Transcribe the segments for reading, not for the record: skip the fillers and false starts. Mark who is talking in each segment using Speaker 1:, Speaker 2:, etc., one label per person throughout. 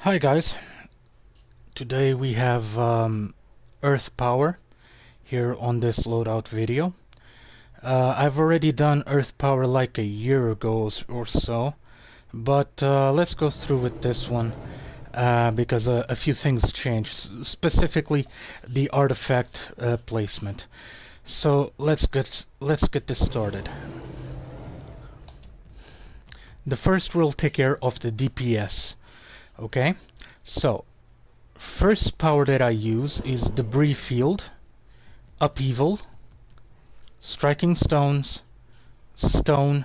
Speaker 1: Hi guys, today we have Earth Power here on this loadout video. I've already done Earth Power like a year ago or so, but let's go through with this one because a few things changed, specifically the artifact placement. So let's get this started. The first we'll take care of the DPS. Okay, so first power that I use is Debris Field, Upheaval, Striking Stones, Stone,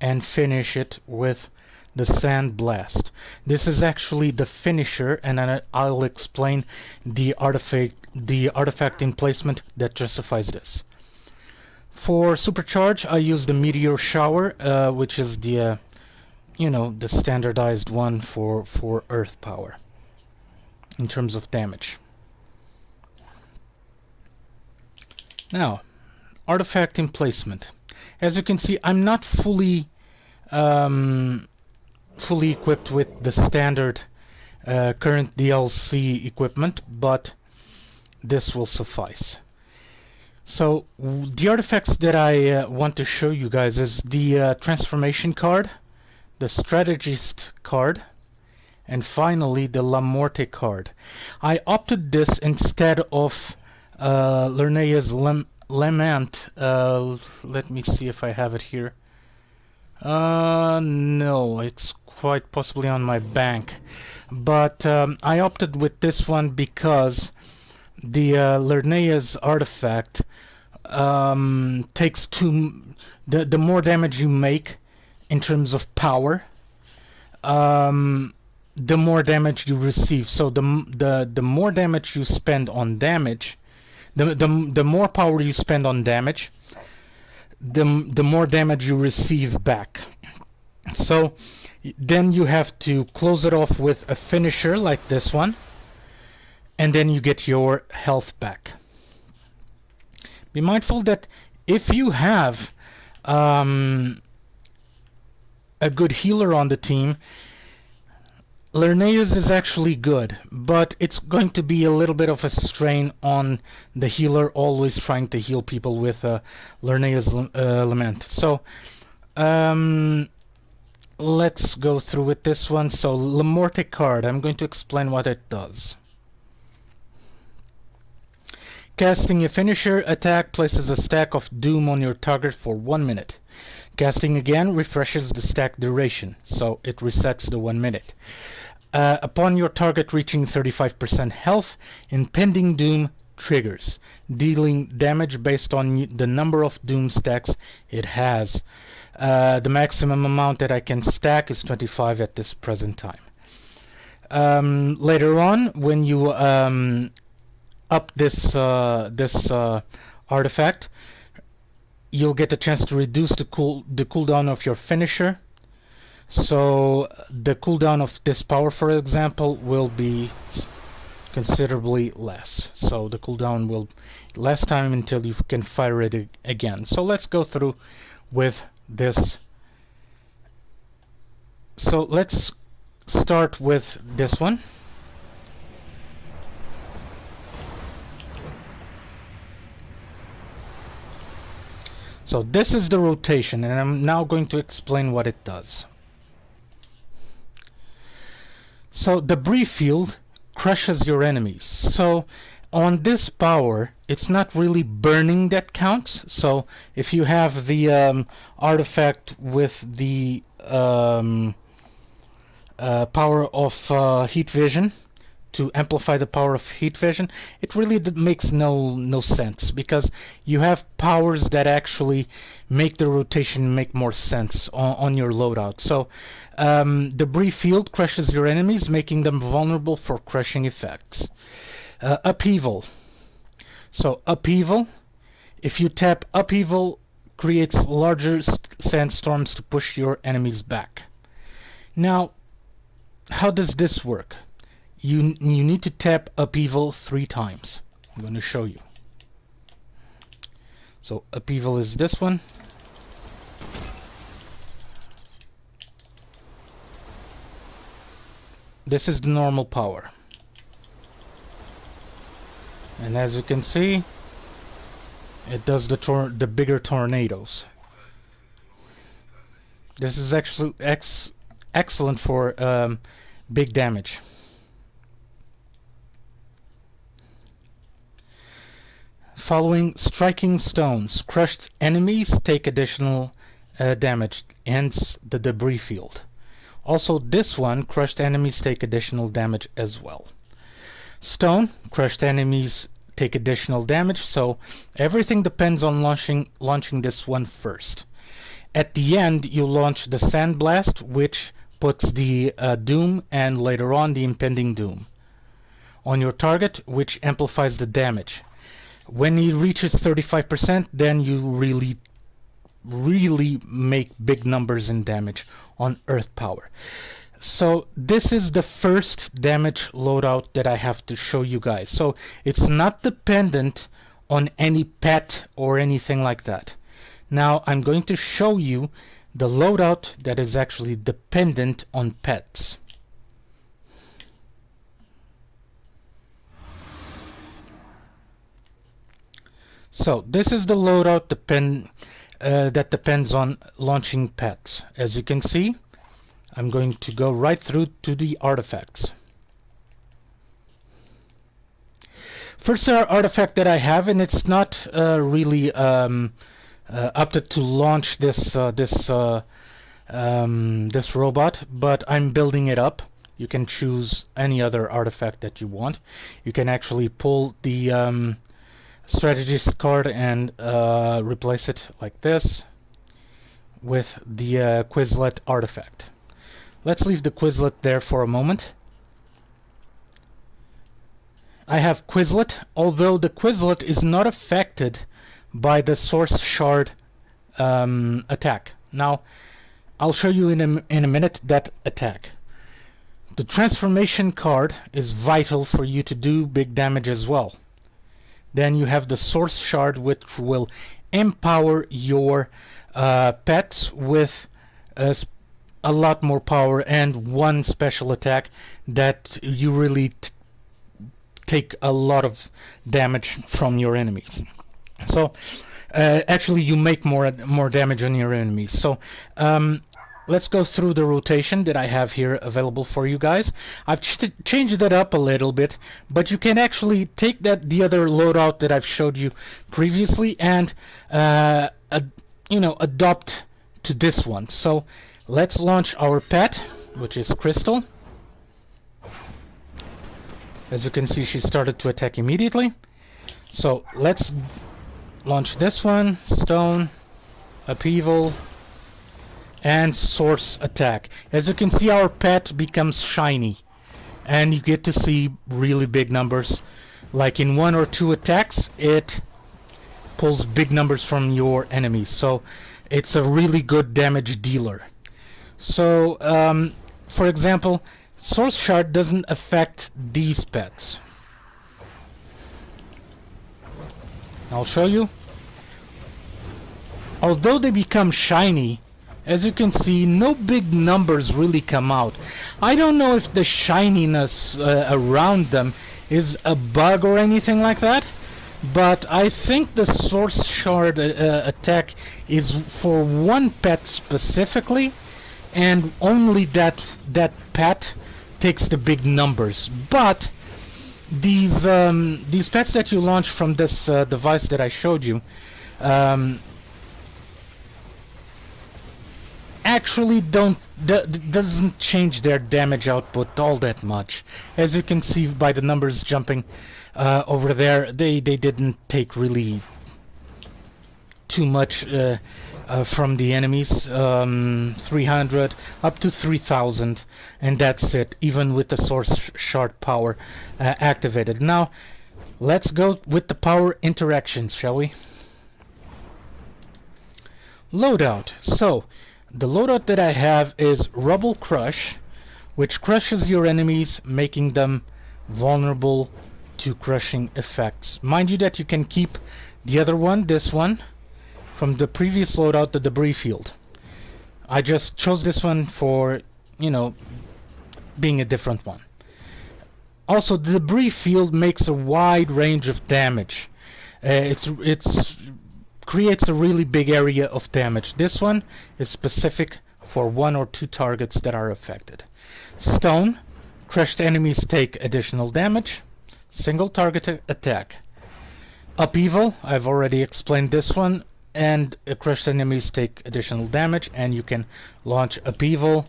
Speaker 1: and finish it with the Sand Blast. This is actually the finisher, and then I'll explain the artifacting placement that justifies this. For Supercharge, I use the Meteor Shower, which is the the standardized one for Earth Power in terms of damage. Now, artifacting placement. As you can see, I'm not fully equipped with the standard current DLC equipment, but this will suffice. So the artifacts that I want to show you guys is the transformation card, the strategist card, and finally the La Morte card. I opted this instead of Lernea's Lament. Let me see if I have it here. No, it's quite possibly on my bank, but I opted with this one because the Lernea's artifact takes the more damage you make in terms of power, the more damage you receive. So the more damage you spend on damage, the more power you spend on damage, the more damage you receive back. So then you have to close it off with a finisher like this one, and then you get your health back. Be mindful that if you have a good healer on the team, Lernea's is actually good, but it's going to be a little bit of a strain on the healer always trying to heal people with Lernea's Lament. So let's go through with this one. So La Morte card, I'm going to explain what it does. Casting a finisher attack places a stack of doom on your target for 1 minute. Casting again refreshes the stack duration, so it resets the 1 minute. Upon your target reaching 35% health, impending doom triggers, dealing damage based on the number of doom stacks it has. The maximum amount that I can stack is 25 at this present time. Later on, when you up this artifact, you'll get a chance to reduce the cooldown of your finisher. So the cooldown of this power, for example, will be considerably less. So the cooldown will last time until you can fire it again. So let's go through with this. So let's start with this one. So this is the rotation, and I'm now going to explain what it does. So Debris Field crushes your enemies. So on this power, it's not really burning that counts. So if you have the artifact with the power of heat vision, to amplify the power of heat vision, it really makes no sense, because you have powers that actually make the rotation make more sense on your loadout. So Debris Field crushes your enemies, making them vulnerable for crushing effects. Upheaval. So Upheaval, if you tap Upheaval, creates larger sandstorms to push your enemies back. Now, how does this work? You need to tap Upheaval 3 times. I'm going to show you. So Upheaval is this one. this is the normal power. And as you can see, it does the bigger tornadoes. This is actually excellent for big damage. Following striking stones, crushed enemies take additional damage, hence the debris field. Also this one, crushed enemies take additional damage as well. Stone, crushed enemies take additional damage, so everything depends on launching this one first. At the end, you launch the Sandblast, which puts the Doom and later on the Impending Doom on your target, which amplifies the damage. When it reaches 35%, then you really make big numbers in damage on Earth Power. So this is the first damage loadout that I have to show you guys. So it's not dependent on any pet or anything like that. Now I'm going to show you the loadout that is actually dependent on pets. So this is the loadout that depends on launching pets. As you can see, I'm going to go right through to the artifacts. First artifact that I have, and it's not really opted to launch this robot, but I'm building it up. You can choose any other artifact that you want. You can actually pull the strategist card and replace it like this with the Quizlet artifact. Let's leave the Quizlet there for a moment. I have Quizlet, although the Quizlet is not affected by the source shard attack. Now, I'll show you in a minute that attack. The transformation card is vital for you to do big damage as well. Then you have the source shard, which will empower your pets with a lot more power and one special attack that you really take a lot of damage from your enemies. So actually you make more damage on your enemies. So let's go through the rotation that I have here available for you guys. I've changed that up a little bit, but you can actually take the other loadout that I've showed you previously and adopt to this one. So let's launch our pet, which is Crystal. As you can see, she started to attack immediately. So let's launch this one, Stone, Upheaval, and Source Attack. As you can see, our pet becomes shiny, and you get to see really big numbers. Like in 1 or 2 attacks, it pulls big numbers from your enemies. So it's a really good damage dealer. So, for example, Source Shard doesn't affect these pets. I'll show you. Although they become shiny, as you can see, no big numbers really come out. I don't know if the shininess around them is a bug or anything like that, but I think the Source Shard attack is for one pet specifically, and only that pet takes the big numbers. But these pets that you launch from this device that I showed you actually doesn't change their damage output all that much. As you can see by the numbers jumping over there, they didn't take really too much from the enemies. 300 up to 3,000, and that's it, even with the Source Shard power activated. Now let's go with the power interactions, shall we? Loadout. So the loadout that I have is Rubble Crush, which crushes your enemies, making them vulnerable to crushing effects. Mind you that you can keep the other one, this one, from the previous loadout, the Debris Field. I just chose this one for, being a different one. Also, the debris field makes a wide range of damage. It's creates a really big area of damage. This one is specific for 1 or 2 targets that are affected. Stone, crushed enemies take additional damage. Single target attack. Upheaval, I've already explained this one, and crushed enemies take additional damage, and you can launch upheaval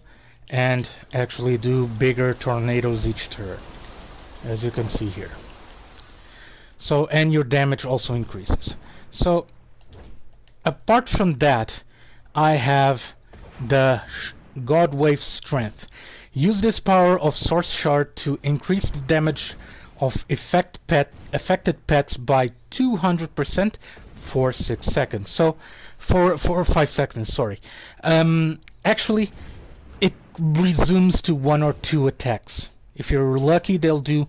Speaker 1: and actually do bigger tornadoes each turn, as you can see here. So, and your damage also increases. So, apart from that, I have the God Wave Strength. Use this power of Source Shard to increase the damage of affected pets by 200% for 6 seconds. So, for 5 seconds, sorry. Actually, it resumes to 1 or 2 attacks. If you're lucky, they'll do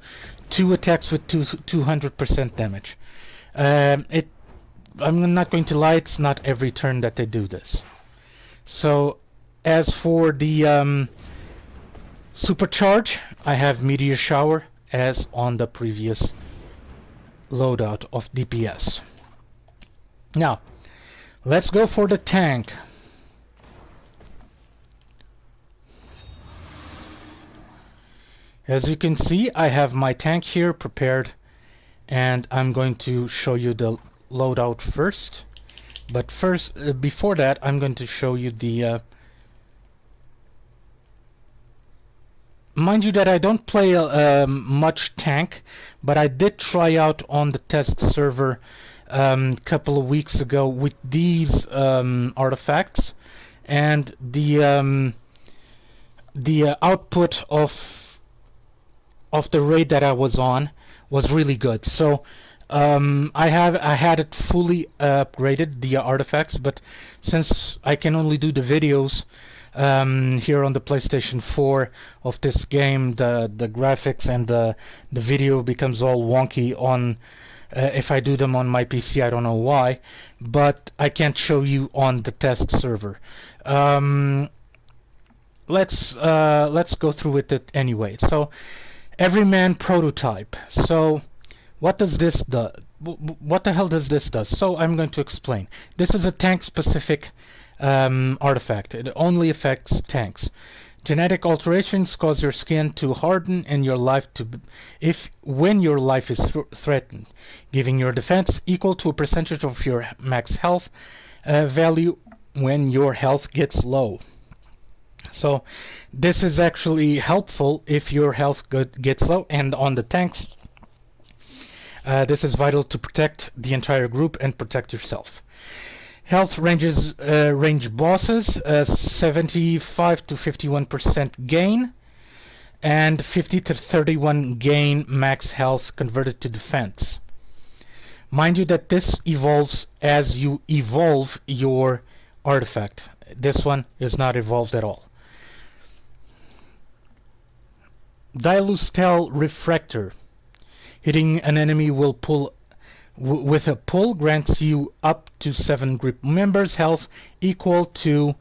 Speaker 1: 2 attacks with 200% damage. I'm not going to lie, it's not every turn that they do this. So, as for the supercharge, I have Meteor Shower as on the previous loadout of DPS. Now, let's go for the tank. As you can see, I have my tank here prepared, and I'm going to show you the loadout first. But first, before that, I'm going to show you the mind you that I don't play much tank, but I did try out on the test server a couple of weeks ago with these artifacts, and the output of the raid that I was on was really good. So I had it fully upgraded, the artifacts, but since I can only do the videos here on the PlayStation 4 of this game, the graphics and the video becomes all wonky on if I do them on my PC. I don't know why, but I can't show you on the test server. Let's go through it anyway. So, Everyman Prototype. So, what does this do? What the hell does this do? So, I'm going to explain. This is a tank-specific artifact. It only affects tanks. Genetic alterations cause your skin to harden and your life to, when your life is threatened, giving your defense equal to a percentage of your max health value when your health gets low. So this is actually helpful if your health gets low, and on the tanks this is vital to protect the entire group and protect yourself. Health range bosses 75 to 51% gain and 50 to 31 gain max health converted to defense. Mind you that this evolves as you evolve your artifact. This one is not evolved at all. Dilustel Refractor. Hitting an enemy will pull with a pull grants you up to 7 group members health equal to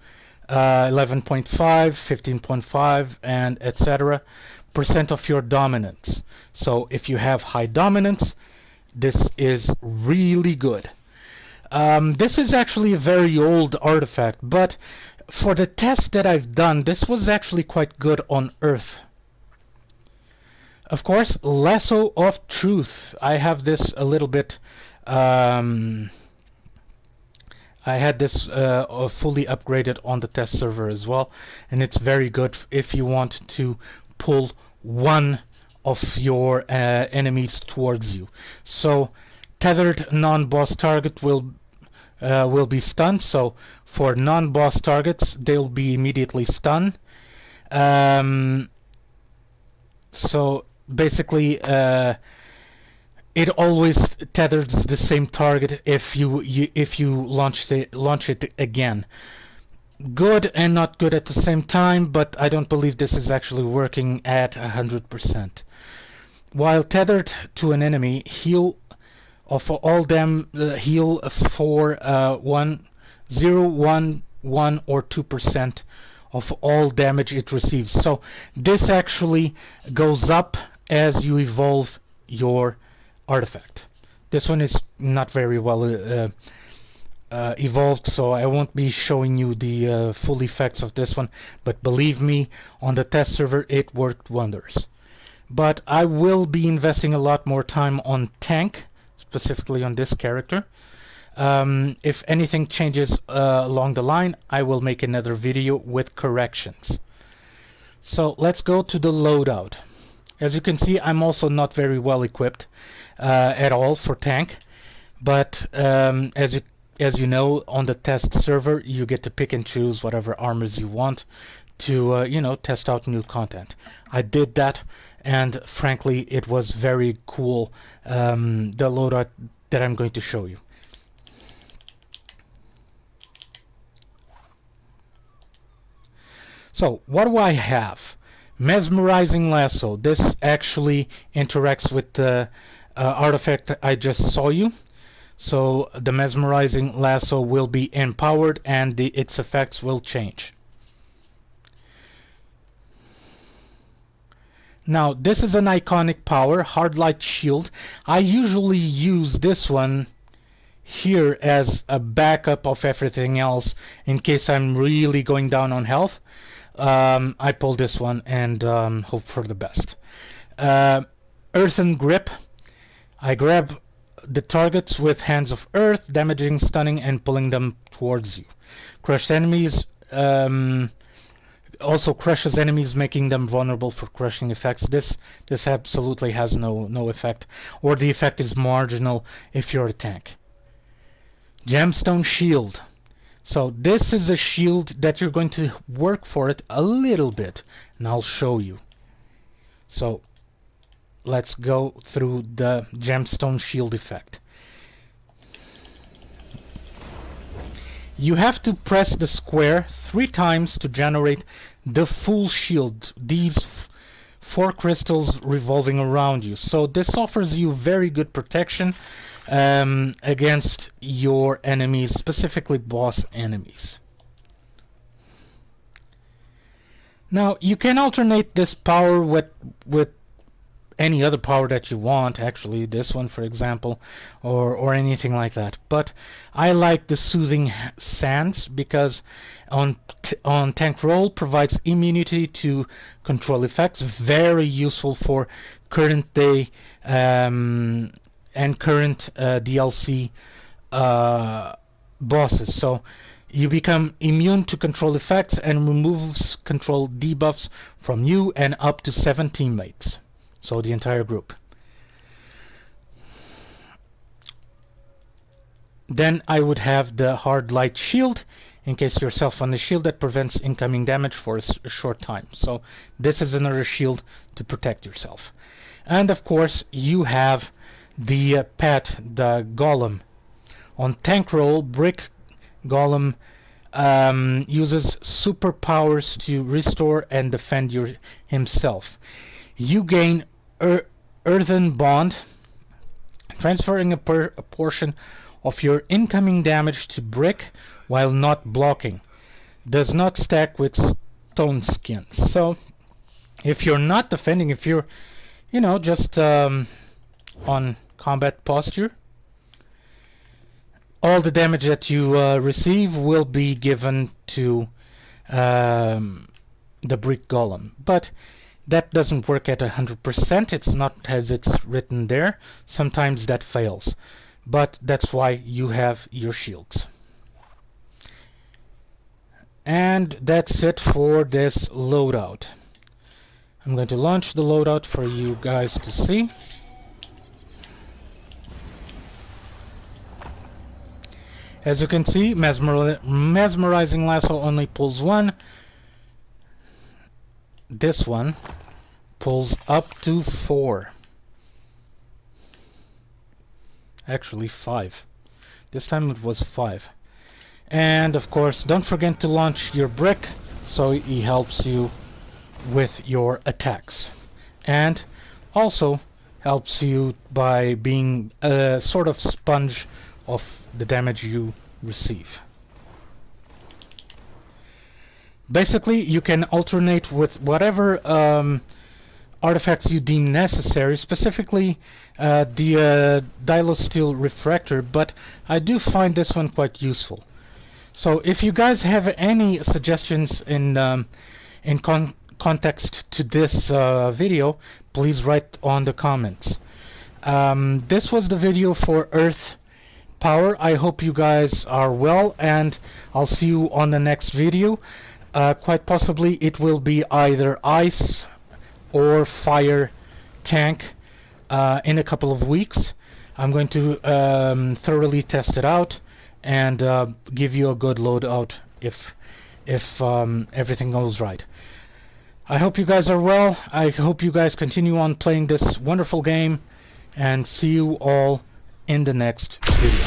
Speaker 1: 11.5, 15.5, and etc. % of your dominance. So if you have high dominance, this is really good. This is actually a very old artifact, but for the test that I've done, this was actually quite good on Earth. Of course, Lasso of Truth. I have this a little bit. I had this fully upgraded on the test server as well, and it's very good if you want to pull one of your enemies towards you. So, tethered non-boss target will be stunned. So, for non-boss targets, they'll be immediately stunned. So basically, it always tethers the same target if you launch it again. Good and not good at the same time, but I don't believe this is actually working at 100%. While tethered to an enemy, heal of all them heal for 0, 1, 1 or 2% of all damage it receives. So this actually goes up as you evolve your artifact. This one is not very well evolved, so I won't be showing you the full effects of this one, but believe me, on the test server it worked wonders. But I will be investing a lot more time on tank, specifically on this character. If anything changes along the line, I will make another video with corrections. So let's go to the loadout. As you can see, I'm also not very well equipped at all for tank, but as you know, on the test server you get to pick and choose whatever armors you want to you know, test out new content. I did that, and frankly it was very cool, the loadout that I'm going to show you. So what do I have? Mesmerizing Lasso. This actually interacts with the artifact I just saw you. So the Mesmerizing Lasso will be empowered and its effects will change. Now this is an iconic power, Hard Light Shield. I usually use this one here as a backup of everything else in case I'm really going down on health. I pull this one and hope for the best. Earthen Grip. I grab the targets with Hands of Earth, damaging, stunning, and pulling them towards you. Crushed enemies also crushes enemies, making them vulnerable for crushing effects. This absolutely has no effect, or the effect is marginal if you're a tank. Gemstone Shield. So this is a shield that you're going to work for it a little bit, and I'll show you. So let's go through the Gemstone Shield effect. You have to press the square 3 times to generate the full shield, these 4 crystals revolving around you. So this offers you very good protection against your enemies, specifically boss enemies. Now you can alternate this power with any other power that you want, actually this one for example, or anything like that, but I like the Soothing Sands because on tank roll provides immunity to control effects, very useful for current day and current DLC bosses. So you become immune to control effects and removes control debuffs from you and up to 7 teammates. So the entire group. Then I would have the Hard Light Shield, in case yourself on the shield that prevents incoming damage for a short time. So this is another shield to protect yourself. And of course you have the pet, the Golem. On tank roll, Brick Golem uses superpowers to restore and defend himself. You gain Earthen Bond, transferring a portion of your incoming damage to Brick while not blocking. Does not stack with Stone Skin. So if you're not defending, if you're, you know, just on combat posture, all the damage that you receive will be given to the Brick Golem. But that doesn't work at 100%. It's not as it's written there. Sometimes that fails. But that's why you have your shields. And that's it for this loadout. I'm going to launch the loadout for you guys to see. As you can see, Mesmerizing Lasso only pulls 1. This one pulls up to 4. Actually 5. This time it was 5. And of course, don't forget to launch your Brick, so he helps you with your attacks. And also helps you by being a sort of sponge of the damage you receive. Basically, you can alternate with whatever artifacts you deem necessary, specifically the Dilosteel Refractor, but I do find this one quite useful. So if you guys have any suggestions in context to this video, please write on the comments. This was the video for Earth Power. I hope you guys are well, and I'll see you on the next video. Quite possibly it will be either ice or fire tank in a couple of weeks. I'm going to thoroughly test it out and give you a good loadout if everything goes right. I hope you guys are well. I hope you guys continue on playing this wonderful game, and see you all in the next video.